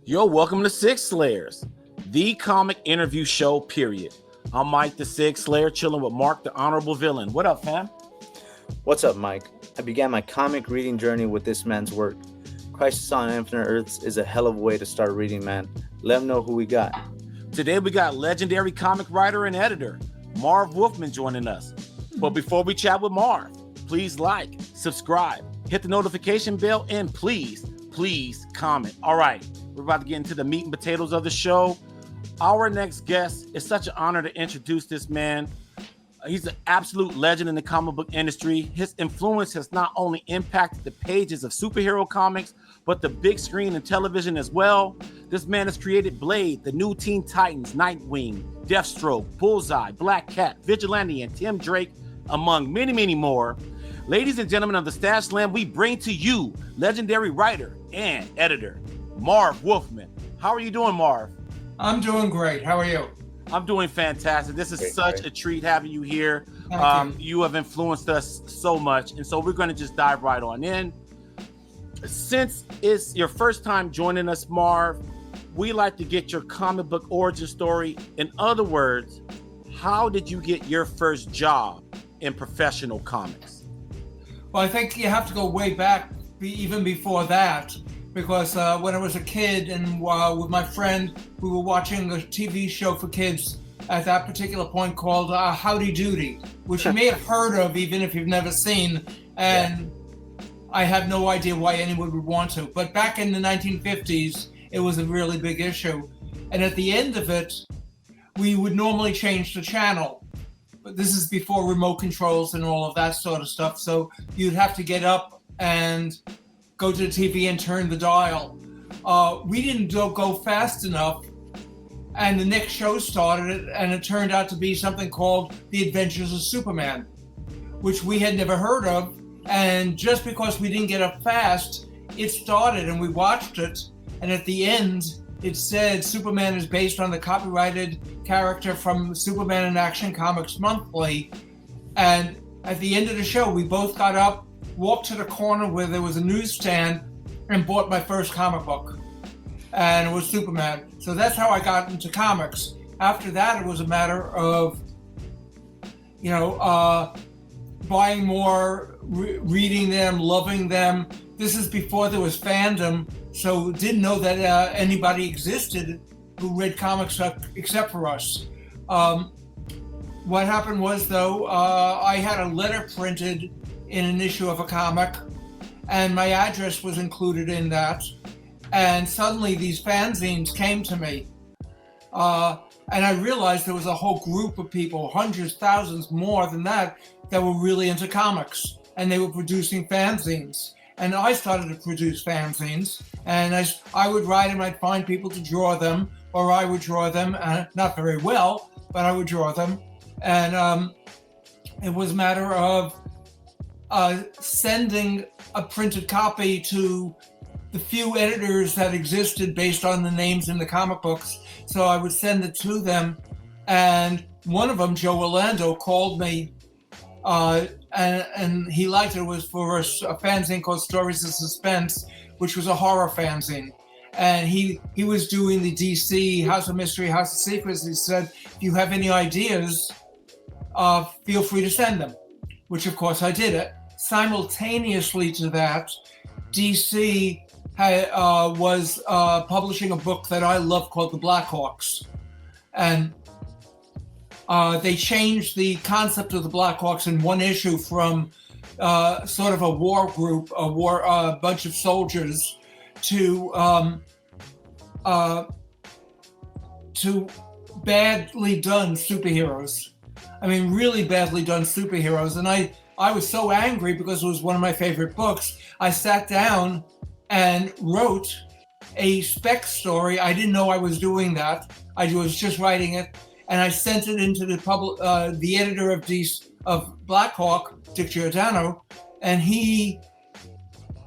Yo, welcome to Six Slayers, the comic interview show, period. I'm Mike the Six Slayer, chilling with Mark the Honorable Villain. What up, fam? What's up, Mike? I began my comic reading journey with this man's work. Crisis on Infinite Earths is a hell of a way to start reading, man. Let them know who we got. Today we got legendary comic writer and editor, Marv Wolfman, joining us. But before we chat with Marv, please like, subscribe, hit the notification bell, and please comment. All right, we're about to get into the meat and potatoes of the show. Our next guest, is such an honor to introduce this man. He's an absolute legend in the comic book industry. His influence has not only impacted the pages of superhero comics, but the big screen and television as well. This man has created Blade, the new Teen Titans, Nightwing, Deathstroke, Bullseye, Black Cat, Vigilante, and Tim Drake, among many, many more. Ladies and gentlemen of the Stash Slam, we bring to you legendary writer and editor, Marv Wolfman. How are you doing, Marv? I'm doing great. How are you? I'm doing fantastic. This is such a treat having you here. Thank you. You have influenced us so much. And so we're going to just dive right on in. Since it's your first time joining us, Marv, we like to get your comic book origin story. In other words, how did you get your first job in professional comics? Well, I think you have to go way back, even before that, because when I was a kid and with my friend, we were watching a TV show for kids at that particular point called Howdy Doody, which you may have heard of even if you've never seen, and I have no idea why anyone would want to. But back in the 1950s, it was a really big issue. And at the end of it, we would normally change the channel. But this is before remote controls and all of that sort of stuff. So you'd have to get up and go to the TV and turn the dial. We didn't go fast enough. And the next show started, and it turned out to be something called The Adventures of Superman, which we had never heard of. And just because we didn't get up fast, it started and we watched it. And at the end, it said Superman is based on the copyrighted character from Superman in Action Comics Monthly. And at the end of the show, we both got up, walked to the corner where there was a newsstand, and bought my first comic book. And it was Superman. So that's how I got into comics. After that, it was a matter of, buying more, reading them, loving them. This is before there was fandom, so didn't know that anybody existed who read comics except for us. What happened was, though, I had a letter printed in an issue of a comic, and my address was included in that. And suddenly these fanzines came to me. And I realized there was a whole group of people, hundreds, thousands more than that were really into comics. And they were producing fanzines. And I started to produce fanzines. And I would write them, I'd find people to draw them, or I would draw them, not very well, but I would draw them. And it was a matter of sending a printed copy to the few editors that existed based on the names in the comic books. So I would send it to them. And one of them, Joe Orlando, called me and he liked it. It was for a fanzine called Stories of Suspense, which was a horror fanzine. And he was doing the DC House of Mystery, House of Secrets. He said, if you have any ideas, feel free to send them, which of course I did it. Simultaneously to that, DC was publishing a book that I love called The Blackhawks. And they changed the concept of the Blackhawks in one issue from sort of a war group, a bunch of soldiers, to badly done superheroes. I mean, really badly done superheroes. And I was so angry because it was one of my favorite books. I sat down and wrote a spec story. I didn't know I was doing that. I was just writing it. And I sent it into the editor of Blackhawk, Dick Giordano, and he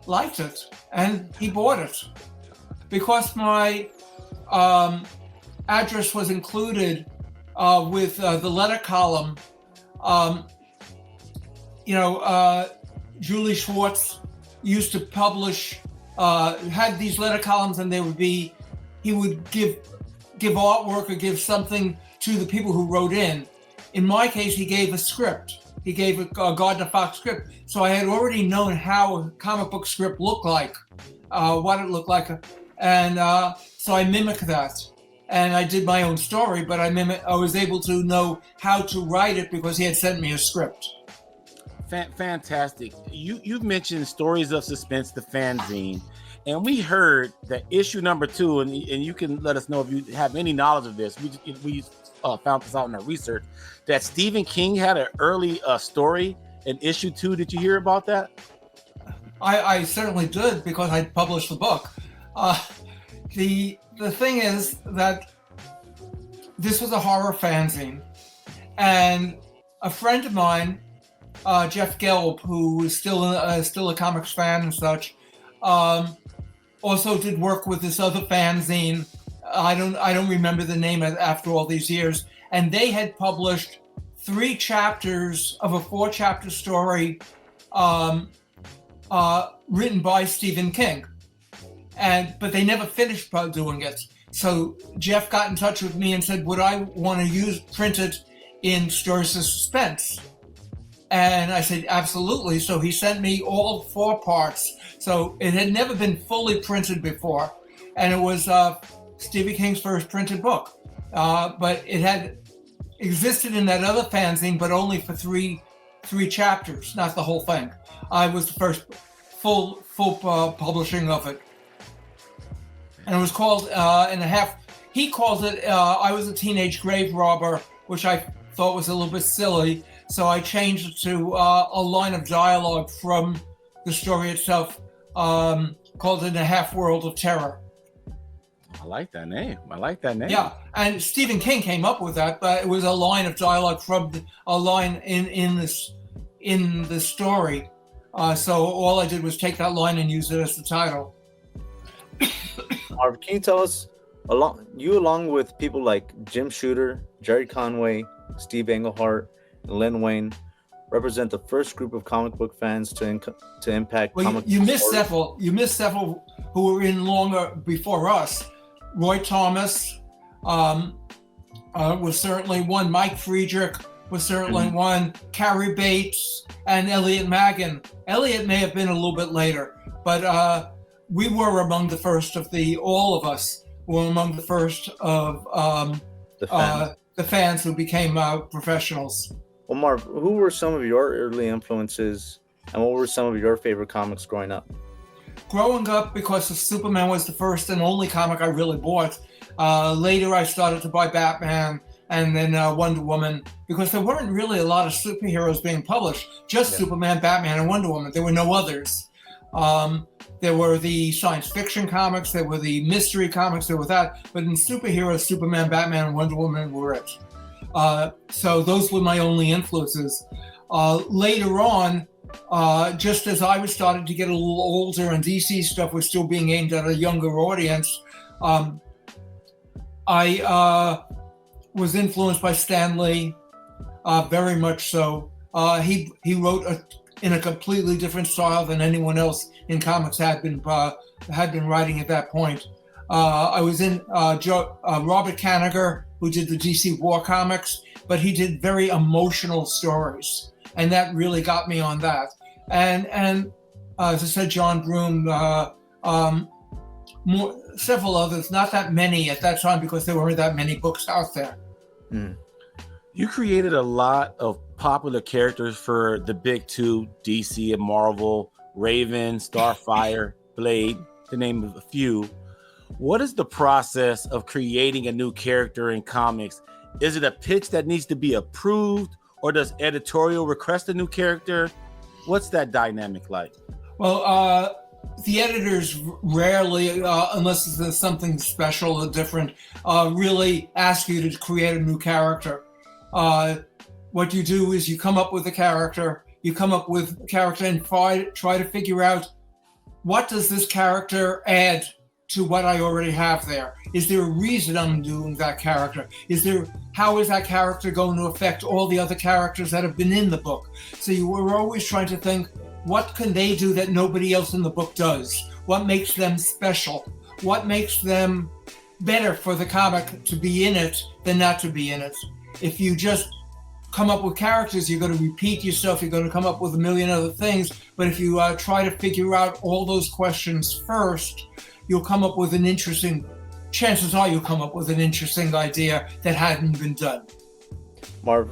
liked it and he bought it. Because my address was included with the letter column, Julie Schwartz used to publish, had these letter columns, and they would be he would give artwork or give something to the people who wrote in. In my case, he gave a script. He gave a Gardner Fox script. So I had already known how a comic book script looked like, what it looked like. And so I mimicked that. And I did my own story, but I was able to know how to write it because he had sent me a script. Fantastic. You've mentioned Stories of Suspense, the fanzine, and we heard that issue number 2, and you can let us know if you have any knowledge of this. We found this out in our research, that Stephen King had an early story in issue 2. Did you hear about that? I certainly did, because I published the book. The thing is that this was a horror fanzine, and a friend of mine, Jeff Gelb, who is still a comics fan and such, also did work with this other fanzine. I don't remember the name after all these years, and they had published 3 chapters of a 4-chapter story written by Stephen King, but they never finished doing it. So Jeff got in touch with me and said, would I want to print it in Stories of Suspense? And I said, absolutely. So he sent me all 4 parts. So it had never been fully printed before, and it was Stephen King's first printed book. But it had existed in that other fanzine, but only for three chapters, not the whole thing. I was the first full publishing of it. And it was called he calls it I Was a Teenage Grave Robber, which I thought was a little bit silly. So I changed it to a line of dialogue from the story itself, called In a Half World of Terror. I like that name. Yeah, and Stephen King came up with that, but it was a line of dialogue from a line in the story. So all I did was take that line and use it as the title. Marv, can you tell us, along with people like Jim Shooter, Jerry Conway, Steve Englehart, and Len Wein, represent the first group of comic book fans to impact comic book. You missed several who were in longer before us. Roy Thomas was certainly one. Mike Friedrich was certainly one. Carrie Bates and Elliot Maggin. Elliot may have been a little bit later, but we were among the first of all of us were among the first of the fans who became professionals. Well, Marv, who were some of your early influences, and what were some of your favorite comics growing up? Growing up, because Superman was the first and only comic I really bought. Later, I started to buy Batman and then Wonder Woman, because there weren't really a lot of superheroes being published. Just Superman, Batman, and Wonder Woman. There were no others. There were the science fiction comics, there were the mystery comics, there were that. But in superheroes, Superman, Batman, and Wonder Woman were it. So those were my only influences. Later on, just as I was starting to get a little older and DC stuff was still being aimed at a younger audience, I was influenced by Stan Lee, very much so. He wrote in a completely different style than anyone else in comics had been writing at that point. I was in Robert Kanigher, who did the DC War comics, but he did very emotional stories, and that really got me on that. And as I said, John Broome, several others, not that many at that time because there weren't that many books out there. You created a lot of popular characters for the big 2, DC and Marvel, Raven, Starfire, Blade, to name a few. What is the process of creating a new character in comics? Is it a pitch that needs to be approved, or does editorial request a new character? What's that dynamic like? Well, the editors rarely, unless there's something special or different, really ask you to create a new character. What you do is you come up with a character, and try to figure out, what does this character add to what I already have there? Is there a reason I'm doing that character? How is that character going to affect all the other characters that have been in the book? So you were always trying to think, what can they do that nobody else in the book does? What makes them special? What makes them better for the comic to be in it than not to be in it. If you just come up with characters, you're going to repeat yourself, you're going to come up with a million other things. But if you try to figure out all those questions first, chances are you'll come up with an interesting idea that hadn't been done. Marv,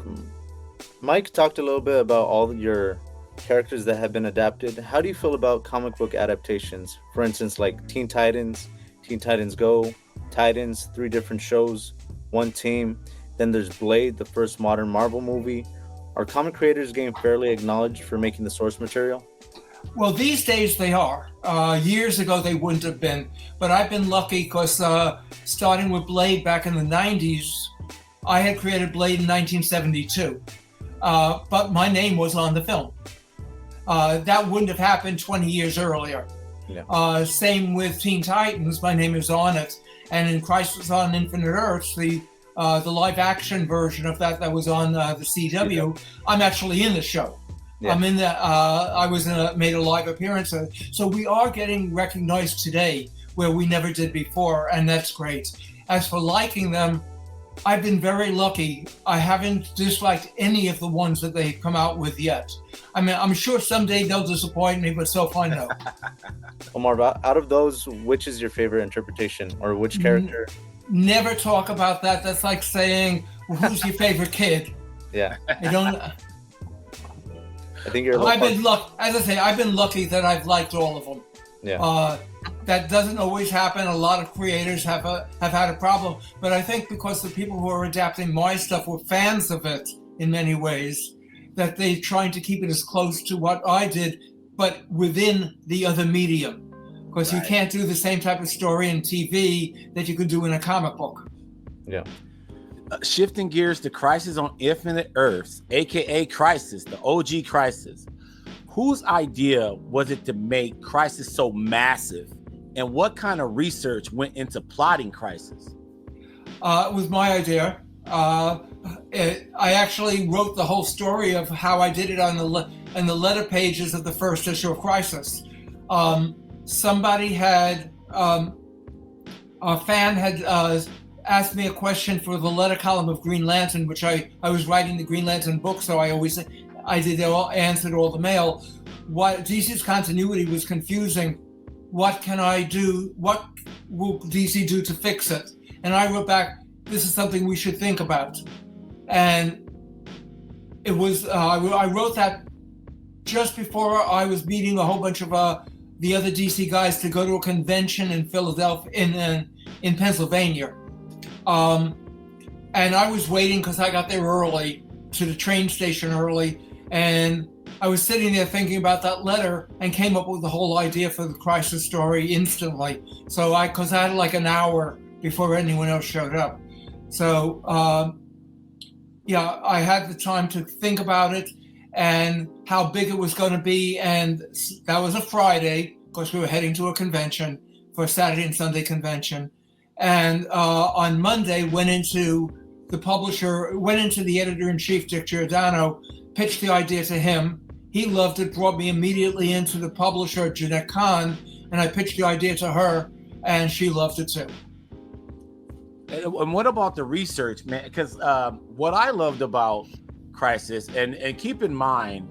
Mike talked a little bit about all your characters that have been adapted. How do you feel about comic book adaptations? For instance, like Teen Titans Go, Titans, 3 different shows, 1 team. Then there's Blade, the first modern Marvel movie. Are comic creators getting fairly acknowledged for making the source material? Well, these days they are. Years ago they wouldn't have been. But I've been lucky because starting with Blade back in the 90s, I had created Blade in 1972. But my name was on the film. That wouldn't have happened 20 years earlier. Yeah. Same with Teen Titans, my name is on it. And in Crisis on Infinite Earths, the live action version of that was on the CW, I'm actually in the show. Yeah. I'm in the, I was made a live appearance. So we are getting recognized today where we never did before, and that's great. As for liking them, I've been very lucky. I haven't disliked any of the ones that they've come out with yet. I mean, I'm sure someday they'll disappoint me, but so far, no. Omar, out of those, which is your favorite interpretation, or which character? Never talk about that. That's like saying, well, who's your favorite kid? Yeah. I don't. I think you're. I've been lucky that I've liked all of them. Yeah. That doesn't always happen. A lot of creators have had a problem, but I think because the people who are adapting my stuff were fans of it in many ways, that they're trying to keep it as close to what I did, but within the other medium. Because you can't do the same type of story in TV that you could do in a comic book. Yeah. Shifting gears to Crisis on Infinite Earths, aka Crisis, the OG Crisis. Whose idea was it to make Crisis so massive, and what kind of research went into plotting Crisis? It was my idea. I actually wrote the whole story of how I did it on the letter pages of the first issue of Crisis. Somebody had, a fan had asked me a question for the letter column of Green Lantern, which I was writing the Green Lantern book, so I answered all the mail. What DC's continuity was confusing. What can I do? What will DC do to fix it? And I wrote back, this is something we should think about. And it was, I wrote that just before I was meeting a whole bunch of the other DC guys to go to a convention in Philadelphia, in Pennsylvania. And I was waiting because I got there early, to the train station early, and I was sitting there thinking about that letter and came up with the whole idea for the Crisis story instantly. So because I had like an hour before anyone else showed up. So I had the time to think about it and how big it was going to be. And that was a Friday because we were heading to a convention for a Saturday and Sunday convention. And on Monday went into the editor-in-chief, Dick Giordano, pitched the idea to him. He loved it, brought me immediately into the publisher, Jeanette Kahn, and I pitched the idea to her, and she loved it too. And what about the research, man? Because what I loved about Crisis, and keep in mind,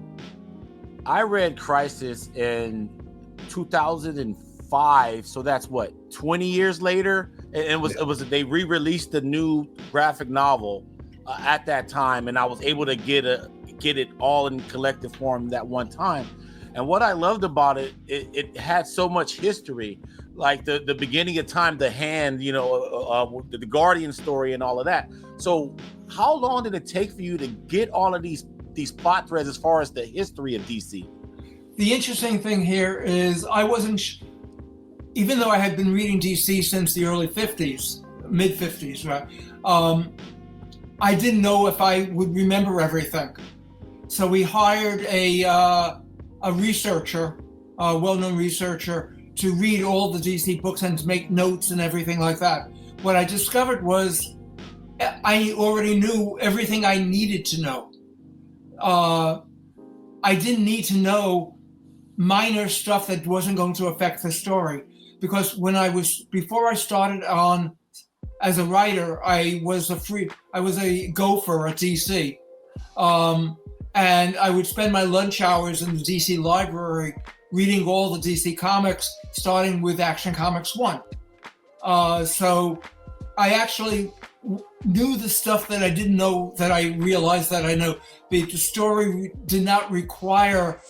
I read Crisis in 2005, so that's what, 20 years later? And it was they re-released the new graphic novel at that time, and I was able to get it all in collective form that one time. And what I loved about it, it had so much history, like the beginning of time, the Hand, the Guardian story and all of that. So how long did it take for you to get all of these plot threads as far as the history of DC? The interesting thing here is I wasn't, even though I had been reading DC since the early 50s, mid 50s, right? I didn't know if I would remember everything. So we hired a researcher, a well-known researcher, to read all the DC books and to make notes and everything like that. What I discovered was I already knew everything I needed to know. I didn't need to know minor stuff that wasn't going to affect the story. Because before I started on as a writer, I was a gopher at DC. And I would spend my lunch hours in the DC library reading all the DC comics, starting with Action Comics 1. So I actually knew the stuff that I didn't know that I realized that I know. The story did not require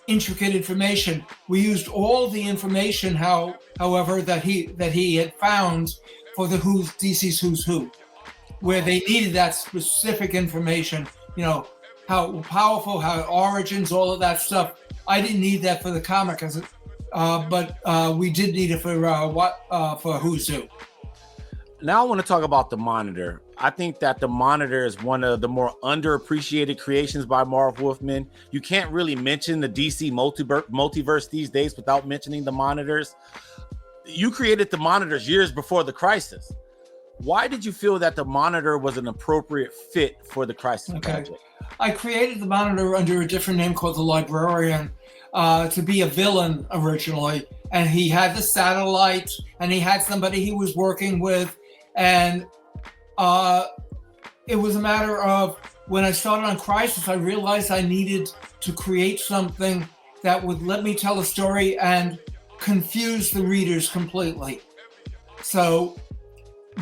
intricate information. We used all the information, however, that he had found for the DC's Who's Who, where they needed that specific information, how powerful, how origins, all of that stuff. I didn't need that for the comic, but we did need it for Who's Who. Now I want to talk about the Monitor. I think that the Monitor is one of the more underappreciated creations by Marv Wolfman. You can't really mention the DC multiverse these days without mentioning the Monitors. You created the Monitors years before the Crisis. Why did you feel that the Monitor was an appropriate fit for the Crisis project? I created the Monitor under a different name called the Librarian to be a villain originally. And he had the satellite, and he had somebody he was working with. And it was a matter of, when I started on Crisis, I realized I needed to create something that would let me tell a story and confuse the readers completely. So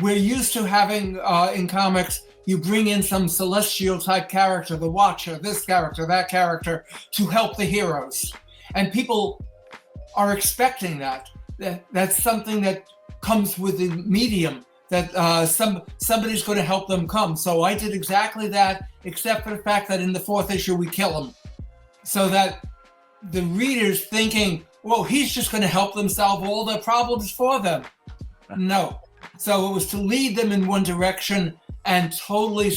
we're used to having in comics, you bring in some celestial type character, the Watcher, this character, that character, to help the heroes. And people are expecting that. That's something that comes with the medium, that somebody's going to help them come. So I did exactly that, except for the fact that in the 4th issue we kill him. So that the reader's thinking, well, he's just going to help them solve all their problems for them. No. So it was to lead them in one direction and totally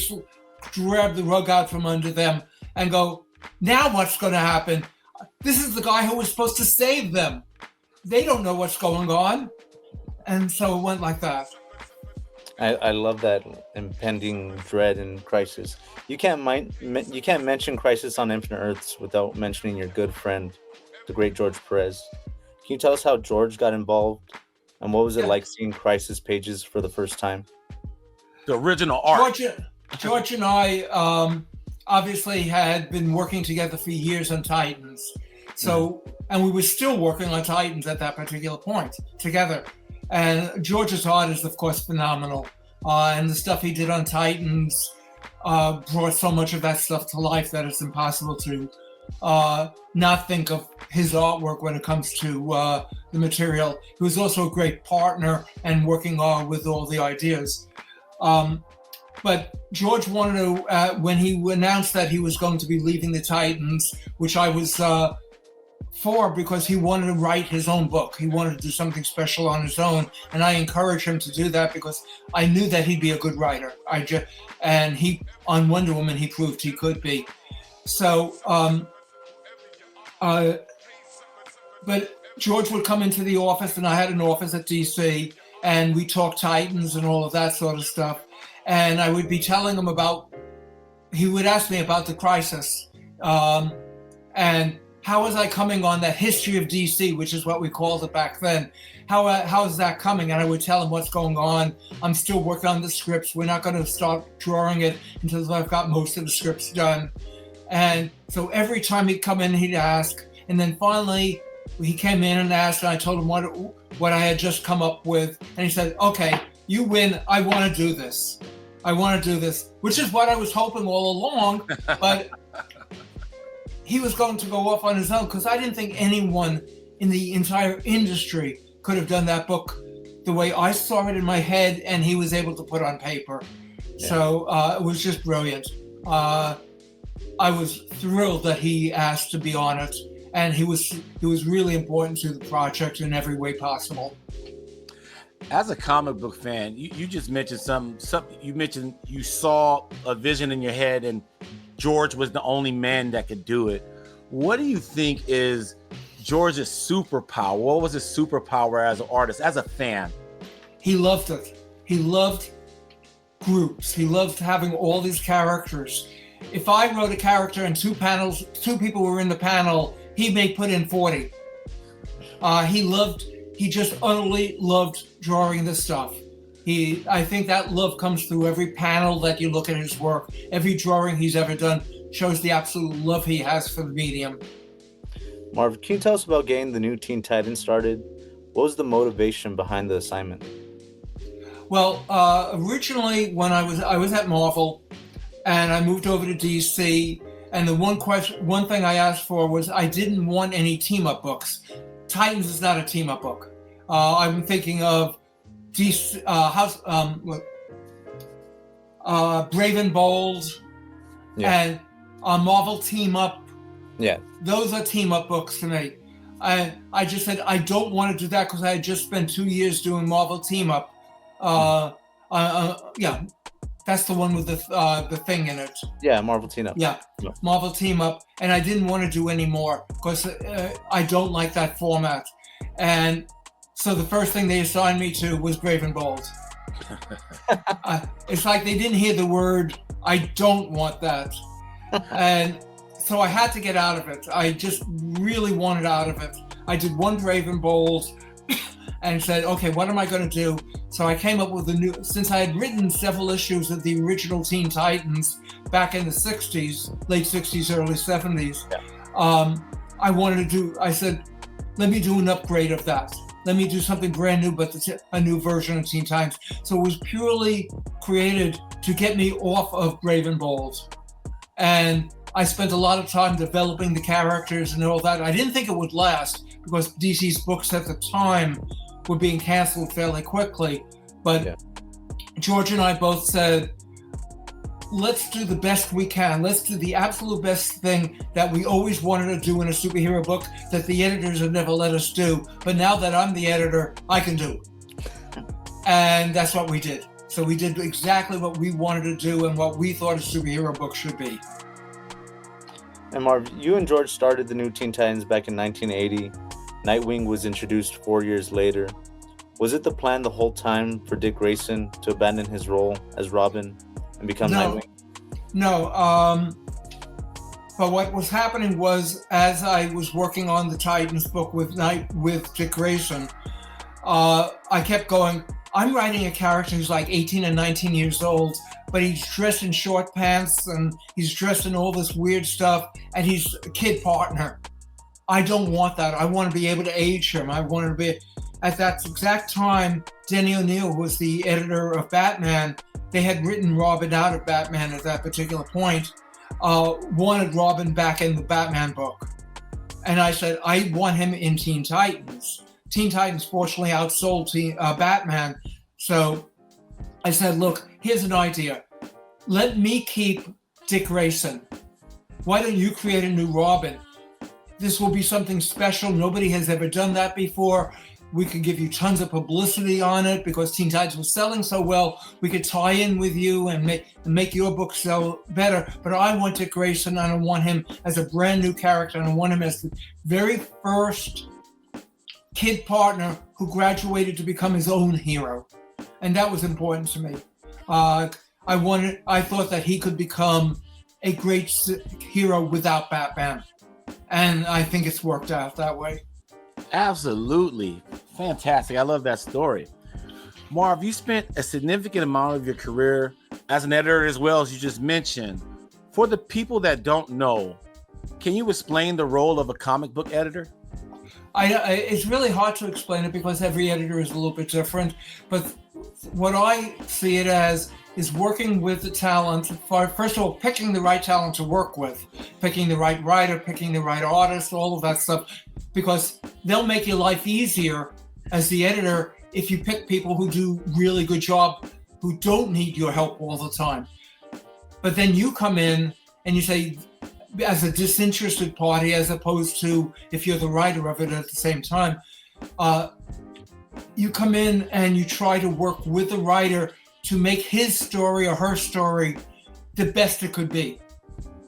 grab the rug out from under them and go, now what's going to happen? This is the guy who was supposed to save them. They don't know what's going on. And so it went like that. I love that impending dread and Crisis. You can't mention Crisis on Infinite Earths without mentioning your good friend, the great George Perez. Can you tell us how George got involved and what was it like seeing Crisis pages for the first time? The original art. George and I obviously had been working together for years on Titans. So, and we were still working on Titans at that particular point together. And George's art is, of course, phenomenal. And the stuff he did on Titans brought so much of that stuff to life that it's impossible to not think of his artwork when it comes to the material. He was also a great partner and working with all the ideas. But George wanted to, when he announced that he was going to be leaving the Titans, which I was for, because he wanted to write his own book. He wanted to do something special on his own. And I encouraged him to do that because I knew that he'd be a good writer. And he, on Wonder Woman, he proved he could be. So, but George would come into the office, and I had an office at DC, and we talked Titans and all of that sort of stuff. And I would be telling him he would ask me about the Crisis, and how was I coming on that history of DC, which is what we called it back then. How is that coming? And I would tell him what's going on. I'm still working on the scripts. We're not going to start drawing it until I've got most of the scripts done. And so every time he'd come in, he'd ask. And then finally, he came in and asked, and I told him what I had just come up with. And he said, okay, you win. I want to do this. Which is what I was hoping all along. But he was going to go off on his own because I didn't think anyone in the entire industry could have done that book the way I saw it in my head and he was able to put on paper. Yeah. So it was just brilliant. I was thrilled that he asked to be on it, and he was really important to the project in every way possible. As a comic book fan, you just mentioned you mentioned you saw a vision in your head and George was the only man that could do it. What do you think is George's superpower? What was his superpower as an artist, as a fan? He loved it. He loved groups. He loved having all these characters. If I wrote a character and two people were in the panel, he may put in 40. He just utterly loved drawing this stuff. I think that love comes through every panel that you look at his work. Every drawing he's ever done shows the absolute love he has for the medium. Marv, can you tell us about getting the new Teen Titans started? What was the motivation behind the assignment? Well, originally when I was at Marvel, and I moved over to DC, and the one thing I asked for was I didn't want any team-up books. Titans is not a team-up book. I'm thinking of DC, Brave and Bold, and Marvel Team Up. Yeah, those are team-up books to me. I just said I don't want to do that because I had just spent 2 years doing Marvel Team Up. That's the one with the thing in it. Yeah, Marvel Team Up. Yeah, Marvel Team Up, and I didn't want to do any more because I don't like that format. And so the first thing they assigned me to was Brave and Bold. It's like they didn't hear the word "I don't want that," and so I had to get out of it. I just really wanted out of it. I did one Brave and Bold and said, okay, what am I going to do? So I came up with since I had written several issues of the original Teen Titans back in the 60s, late 60s, early 70s, I said, let me do an upgrade of that. Let me do something brand new, but a new version of Teen Titans. So it was purely created to get me off of Brave and Bold. And I spent a lot of time developing the characters and all that. I didn't think it would last because DC's books at the time were being canceled fairly quickly. But George and I both said, let's do the best we can. Let's do the absolute best thing that we always wanted to do in a superhero book that the editors have never let us do. But now that I'm the editor, I can do it. And that's what we did. So we did exactly what we wanted to do and what we thought a superhero book should be. And Marv, you and George started the new Teen Titans back in 1980. Nightwing was introduced 4 years later. Was it the plan the whole time for Dick Grayson to abandon his role as Robin and become Nightwing? No. But what was happening was, as I was working on the Titans book with Dick Grayson, I kept going, I'm writing a character who's like 18 and 19 years old, but he's dressed in short pants and he's dressed in all this weird stuff, and he's a kid partner. I don't want that. I want to be able to age him. I want to be... At that exact time, Denny O'Neil was the editor of Batman. They had written Robin out of Batman at that particular point, wanted Robin back in the Batman book. And I said, I want him in Teen Titans. Teen Titans fortunately outsold Batman. So I said, look, here's an idea. Let me keep Dick Grayson. Why don't you create a new Robin? This will be something special. Nobody has ever done that before. We could give you tons of publicity on it because Teen Titans was selling so well. We could tie in with you and make your book sell better. But I want Dick Grayson, and I want him as a brand new character, and I want him as the very first kid partner who graduated to become his own hero. And that was important to me. I thought that he could become a great hero without Batman. And I think it's worked out that way. Absolutely. Fantastic. I love that story. Marv, you spent a significant amount of your career as an editor as well, as you just mentioned. For the people that don't know, can you explain the role of a comic book editor? It's really hard to explain it because every editor is a little bit different. But what I see it as is working with the talent, first of all, picking the right talent to work with, picking the right writer, picking the right artist, all of that stuff, because they'll make your life easier as the editor if you pick people who do really good job, who don't need your help all the time. But then you come in and you say, as a disinterested party, as opposed to if you're the writer of it at the same time, you come in and you try to work with the writer to make his story or her story the best it could be.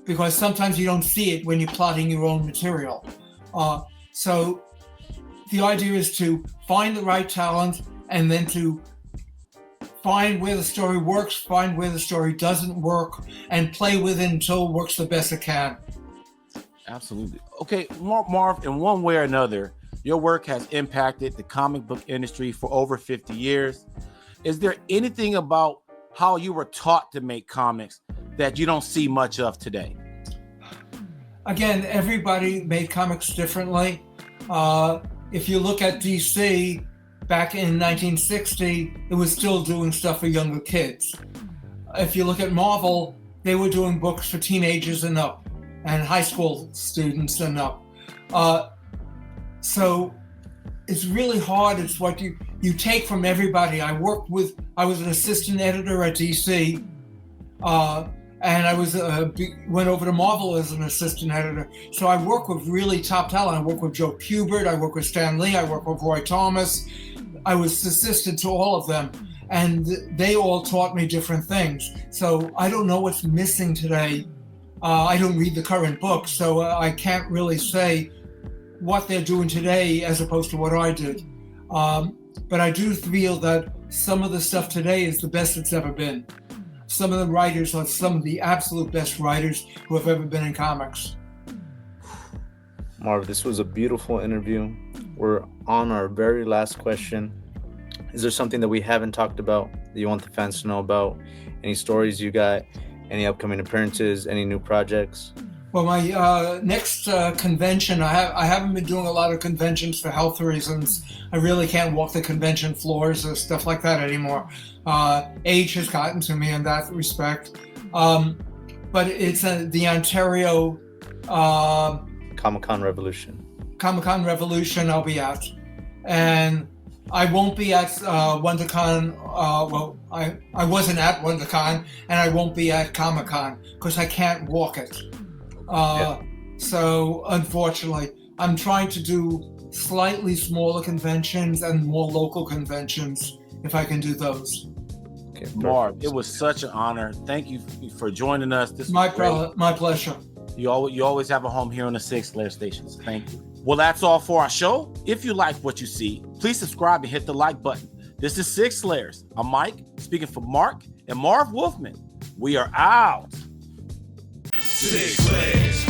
Because sometimes you don't see it when you're plotting your own material. So the idea is to find the right talent and then to find where the story works, find where the story doesn't work, and play with it until it works the best it can. Absolutely. Okay, Marv, in one way or another, your work has impacted the comic book industry for over 50 years. is there anything about how you were taught to make comics that you don't see much of today? Again, everybody made comics differently. If you look at DC, back in 1960, it was still doing stuff for younger kids. If you look at Marvel, they were doing books for teenagers and up, and high school students and up. So it's really hard. It's what you take from everybody. I was an assistant editor at DC, and I went over to Marvel as an assistant editor. So I work with really top talent. I work with Joe Kubert, I work with Stan Lee, I work with Roy Thomas. I was assistant to all of them, and they all taught me different things. So I don't know what's missing today. I don't read the current books, so I can't really say what they're doing today as opposed to what I did. But I do feel that some of the stuff today is the best it's ever been. Some of the writers are some of the absolute best writers who have ever been in comics. Marv, this was a beautiful interview. We're on our very last question. Is there something that we haven't talked about that you want the fans to know about? Any stories you got? Any upcoming appearances? Any new projects? Well, my next convention, I haven't been doing a lot of conventions for health reasons. I really can't walk the convention floors or stuff like that anymore. Age has gotten to me in that respect. But it's the Ontario Comic-Con Revolution. Comic-Con Revolution I'll be at. And I won't be at WonderCon. I wasn't at WonderCon, and I won't be at Comic-Con because I can't walk it. So unfortunately, I'm trying to do slightly smaller conventions and more local conventions if I can do those. Okay, Marv, it was such an honor. Thank you for joining us. This My was my pleasure. You always have a home here on the Six Layer Stations. Thank you. Well, that's all for our show. If you like what you see, please subscribe and hit the like button. This is Six Layers. I'm Mike, speaking for Mark and Marv Wolfman. We are out. Six Layers.